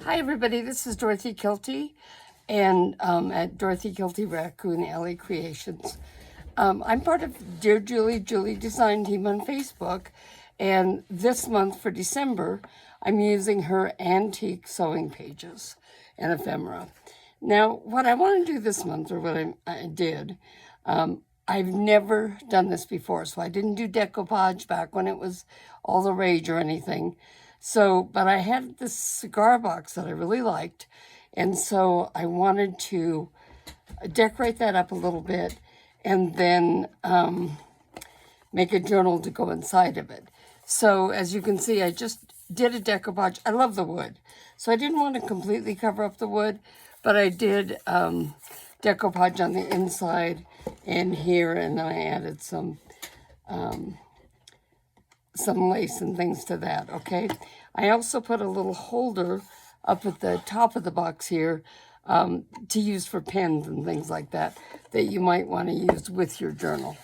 Hi everybody, this is Dorothy Kilty and at Dorothy Kilty Raccoon Alley Creations. I'm part of Dear Julie Julie Design Team on Facebook, and this month for December I'm using her antique sewing pages and ephemera. Now what I want to do this month, or what I did, I've never done this before, so I didn't do decoupage back when it was all the rage or anything. So, but I had this cigar box that I really liked, and so I wanted to decorate that up a little bit and then make a journal to go inside of it. So as you can see, I just did a decoupage. I love the wood, so I didn't want to completely cover up the wood, but I did decoupage on the inside and here, and then I added some lace and things to that, okay? I also put a little holder up at the top of the box here to use for pens and things like that you might want to use with your journal,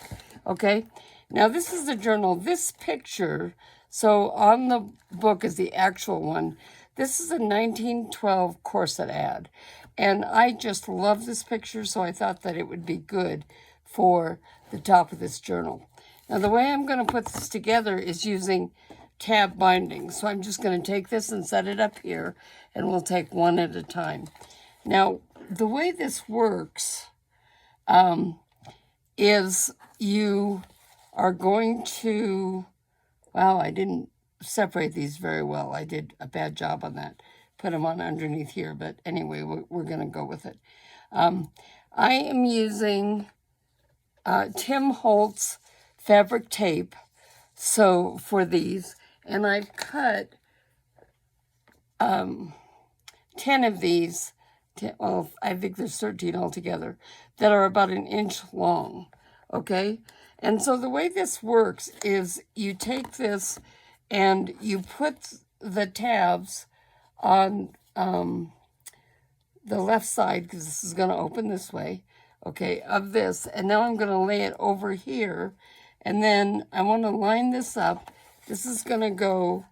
okay? Now, this is the journal. This picture, so on the book is the actual one. This is a 1912 corset ad, and I just love this picture, so I thought that it would be good for the top of this journal. Now, the way I'm going to put this together is using tab binding. So I'm just going to take this and set it up here, and we'll take one at a time. Now, the way this works is you are going to, well, I didn't separate these very well. I did a bad job on that. Put them on underneath here, but anyway, we're going to go with it. I am using Tim Holtz fabric tape, so for these, and I've cut 10 of these, well, I think there's 13 altogether, that are about 1 inch long, okay? And so the way this works is you take this and you put the tabs on the left side, because this is going to open this way, okay, of this, and now I'm going to lay it over here. And then I want to line this up. This is going to go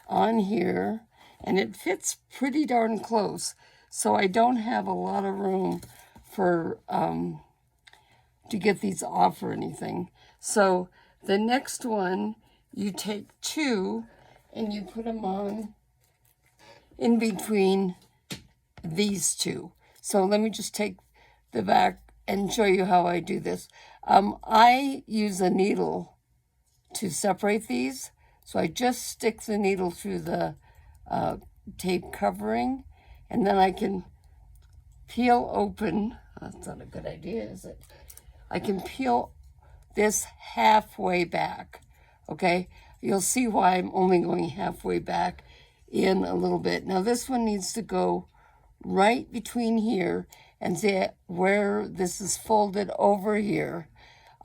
on here, and it fits pretty darn close. So I don't have a lot of room for to get these off or anything. So the next one, you take 2 and you put them on in between these 2. So let me just take the back and show you how I do this. I use a needle to separate these. So I just stick the needle through the tape covering, and then I can peel open. That's not a good idea, is it? I can peel this halfway back, okay? You'll see why I'm only going halfway back in a little bit. Now this one needs to go right between here, and see where this is folded over here.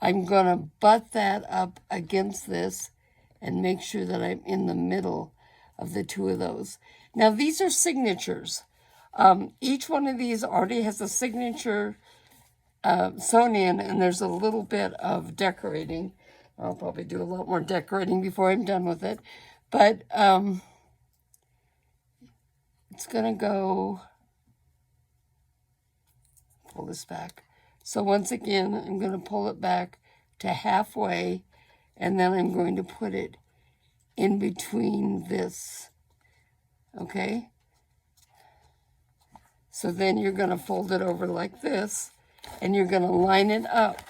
I'm going to butt that up against this and make sure that I'm in the middle of the 2 of those. Now, these are signatures. Each one of these already has a signature sewn in, and there's a little bit of decorating. I'll probably do a lot more decorating before I'm done with it. But it's going to go... Pull this back. So once again, I'm going to pull it back to halfway, and then I'm going to put it in between this, okay? So then you're going to fold it over like this, and you're going to line it up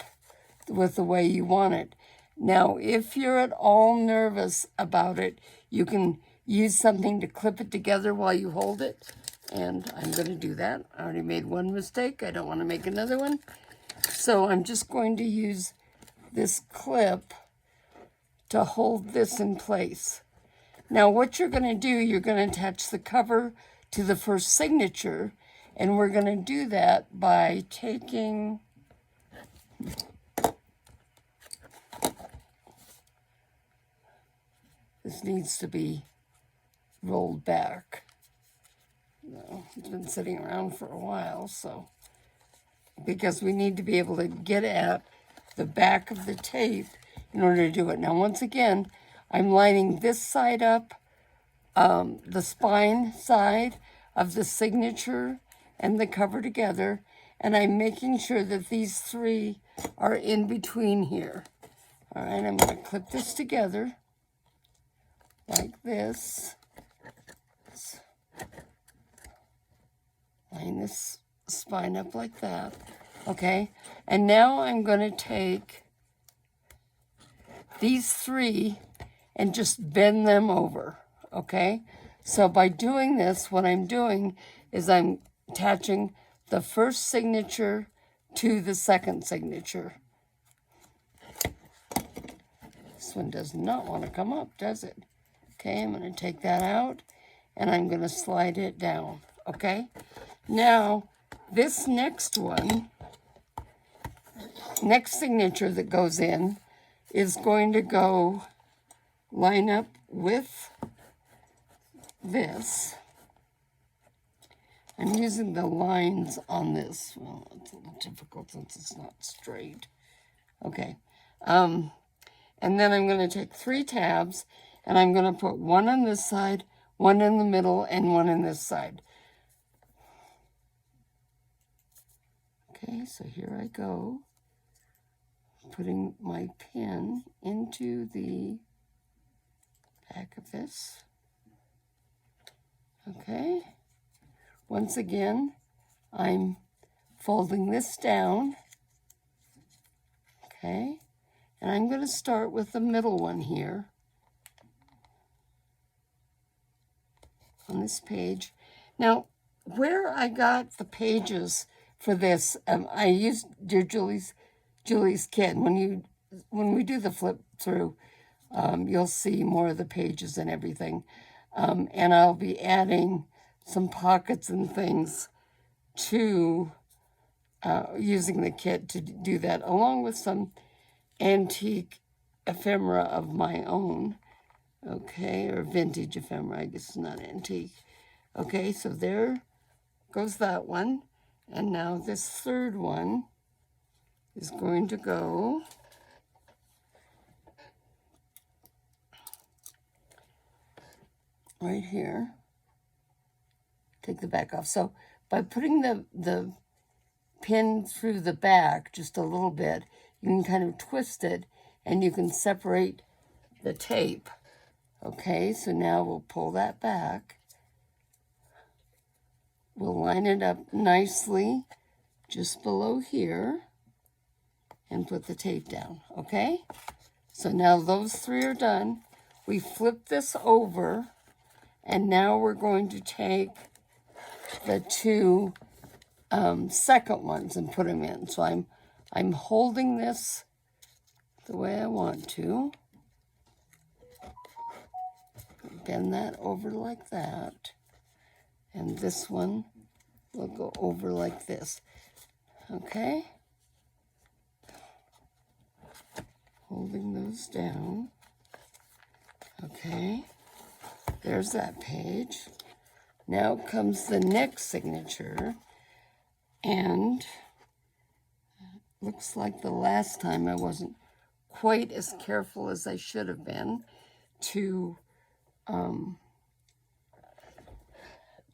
with the way you want it. Now, if you're at all nervous about it, you can use something to clip it together while you hold it. And I'm going to do that. I already made one mistake. I don't want to make another one. So I'm just going to use this clip to hold this in place. Now what you're going to do, you're going to attach the cover to the first signature. And we're going to do that by taking... This needs to be rolled back. No, it's been sitting around for a while, so because we need to be able to get at the back of the tape in order to do it. Now, once again, I'm lining this side up, the spine side of the signature and the cover together, and I'm making sure that these three are in between here. All right, I'm going to clip this together like this. Line this spine up like that. Okay, and now I'm going to take these three and just bend them over. Okay, so by doing this, what I'm doing is I'm attaching the first signature to the second signature. This one does not want to come up, does it? Okay, I'm going to take that out, and I'm going to slide it down. Okay, now this next one, next signature that goes in, is going to go line up with this. I'm using the lines on this. Well, it's a little difficult since it's not straight. Okay. And then I'm going to take 3 tabs, and I'm going to put one on this side, one in the middle, and one in this side. Okay, so here I go, putting my pin into the back of this. Okay. Once again, I'm folding this down, okay, and I'm going to start with the middle one here on this page. Now, where I got the pages for this, I used Dear Julie's kit. When we do the flip through, you'll see more of the pages and everything, and I'll be adding some pockets and things to using the kit to do that, along with some antique ephemera of my own, okay, or vintage ephemera, I guess it's not antique. Okay, so there goes that one, and now this third one is going to go right here. Take the back off. So by putting the pin through the back just a little bit, you can kind of twist it and you can separate the tape. Okay, so now we'll pull that back. We'll line it up nicely just below here and put the tape down. Okay, so now those 3 are done. We flip this over, and now we're going to take the 2 second ones and put them in. So I'm holding this the way I want to. Bend that over like that. And this one will go over like this. Okay? Holding those down. Okay. There's that page. Now comes the next signature, and looks like the last time I wasn't quite as careful as I should have been to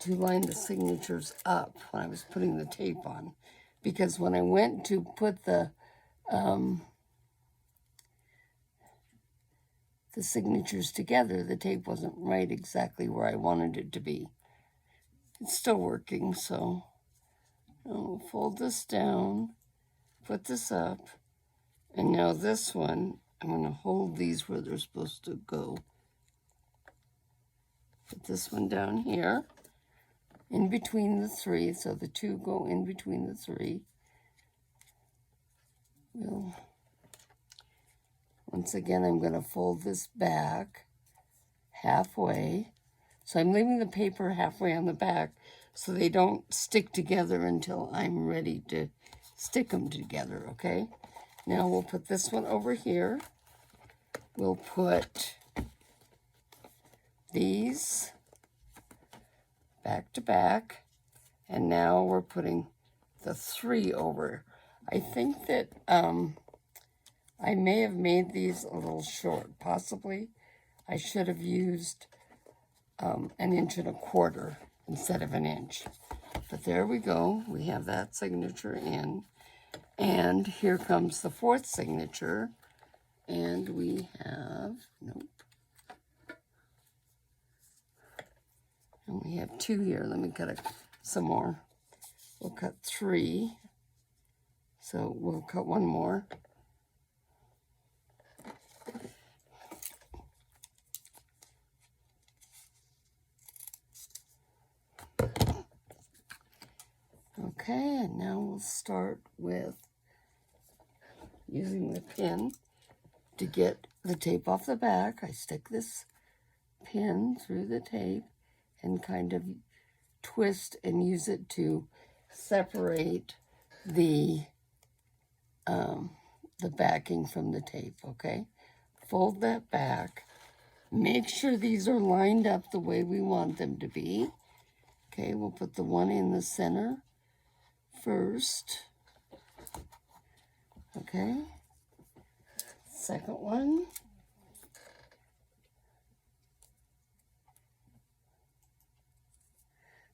line the signatures up when I was putting the tape on, because when I went to put the signatures together, the tape wasn't right exactly where I wanted it to be. It's still working, so I'll fold this down, put this up, and now this one, I'm going to hold these where they're supposed to go. Put this one down here, in between the 3, so the 2 go in between the 3. Once again, I'm going to fold this back halfway. So I'm leaving the paper halfway on the back so they don't stick together until I'm ready to stick them together, okay? Now we'll put this one over here. We'll put these back to back, and now we're putting the 3 over. I think that I may have made these a little short. Possibly I should have used 1 1/4 inches. instead of an inch. But there we go. We have that signature in. And here comes the fourth signature. And we have, nope. And we have 2 here. Let me cut some more. We'll cut 3. So we'll cut 1 more. Okay, and now we'll start with using the pin to get the tape off the back. I stick this pin through the tape and kind of twist and use it to separate the backing from the tape, okay? Fold that back. Make sure these are lined up the way we want them to be. Okay, we'll put the one in the center first. Okay. Second one.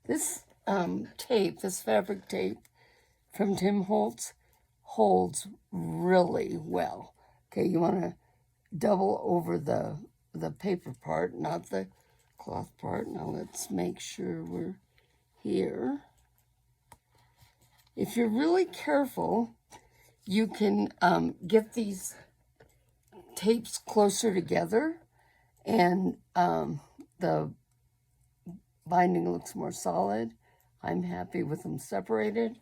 This tape, this fabric tape from Tim Holtz holds really well. Okay, you want to double over the paper part, not the cloth part. Now let's make sure we're here. If you're really careful, you can get these tapes closer together, and the binding looks more solid. I'm happy with them separated.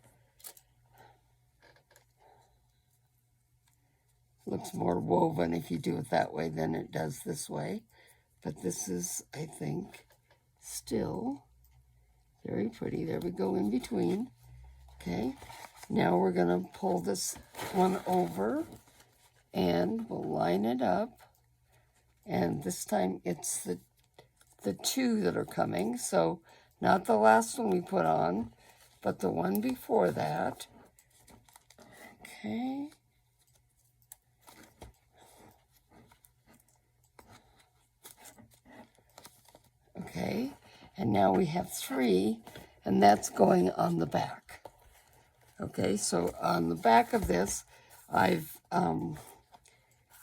Looks more woven if you do it that way than it does this way. But this is, I think, still very pretty. There we go in between. Okay, now we're going to pull this one over and we'll line it up. And this time it's the 2 that are coming. So not the last one we put on, but the one before that. Okay. Okay, and now we have 3, and that's going on the back. Okay, so on the back of this, I've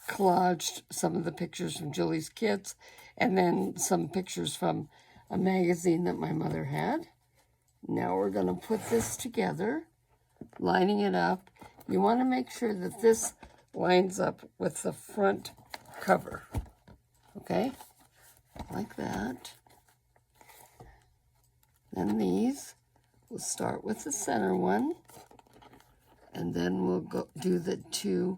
collaged some of the pictures from Julie's Kits, and then some pictures from a magazine that my mother had. Now we're going to put this together, lining it up. You want to make sure that this lines up with the front cover. Okay, like that. Then these, we'll start with the center one, and then we'll go do the 2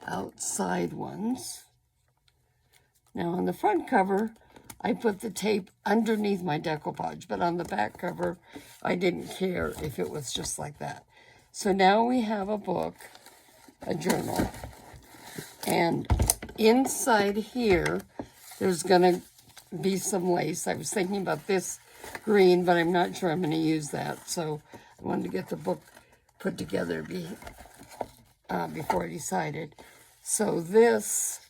outside ones. Now on the front cover, I put the tape underneath my decoupage, but on the back cover, I didn't care if it was just like that. So now we have a book, a journal, and inside here, there's gonna be some lace. I was thinking about this green, but I'm not sure I'm going to use that. So I wanted to get the book put together before I decided. So this,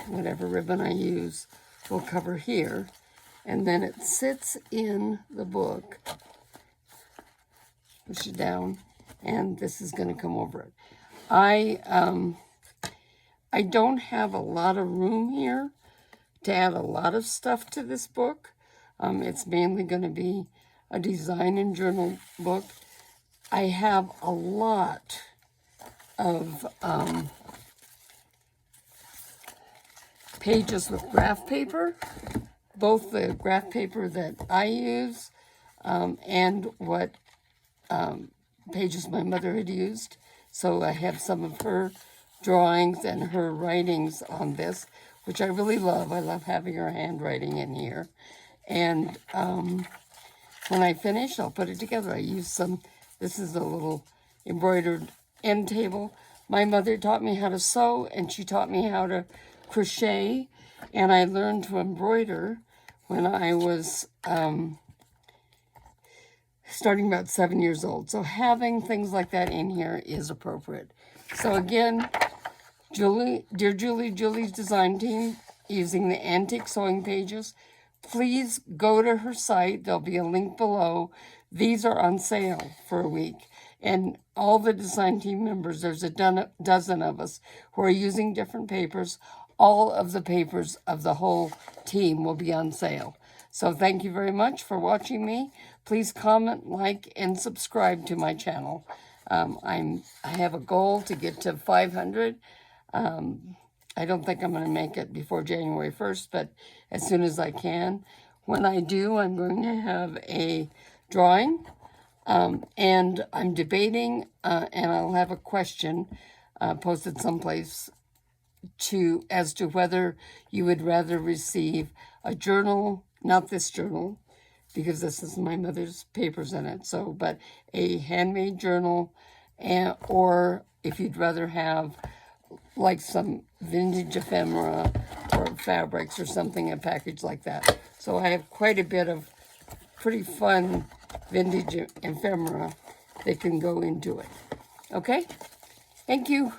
whatever ribbon I use, will cover here. And then it sits in the book. Push it down, and this is going to come over it. I don't have a lot of room here to add a lot of stuff to this book. It's mainly going to be a design and journal book. I have a lot of pages with graph paper, both the graph paper that I use and what pages my mother had used. So I have some of her drawings and her writings on this, which I really love. I love having her handwriting in here. And when I finish, I'll put it together. I use some, this is a little embroidered end table. My mother taught me how to sew, and she taught me how to crochet, and I learned to embroider when I was starting about 7 years old. So having things like that in here is appropriate. So again, Dear Julie, Julie's design team, using the antique sewing pages please go to her site. There'll be a link below. These are on sale for a week. And all the design team members, there's a dozen of us who are using different papers. All of the papers of the whole team will be on sale. So thank you very much for watching me. Please comment, like, and subscribe to my channel. I have a goal to get to 500. I don't think I'm going to make it before January 1st, but as soon as I can. When I do, I'm going to have a drawing, and I'm debating, and I'll have a question posted someplace as to whether you would rather receive a journal, not this journal, because this is my mother's papers in it, but a handmade journal, or if you'd rather have like some vintage ephemera or fabrics or something, a package like that. So I have quite a bit of pretty fun vintage ephemera that can go into it. Okay? Thank you.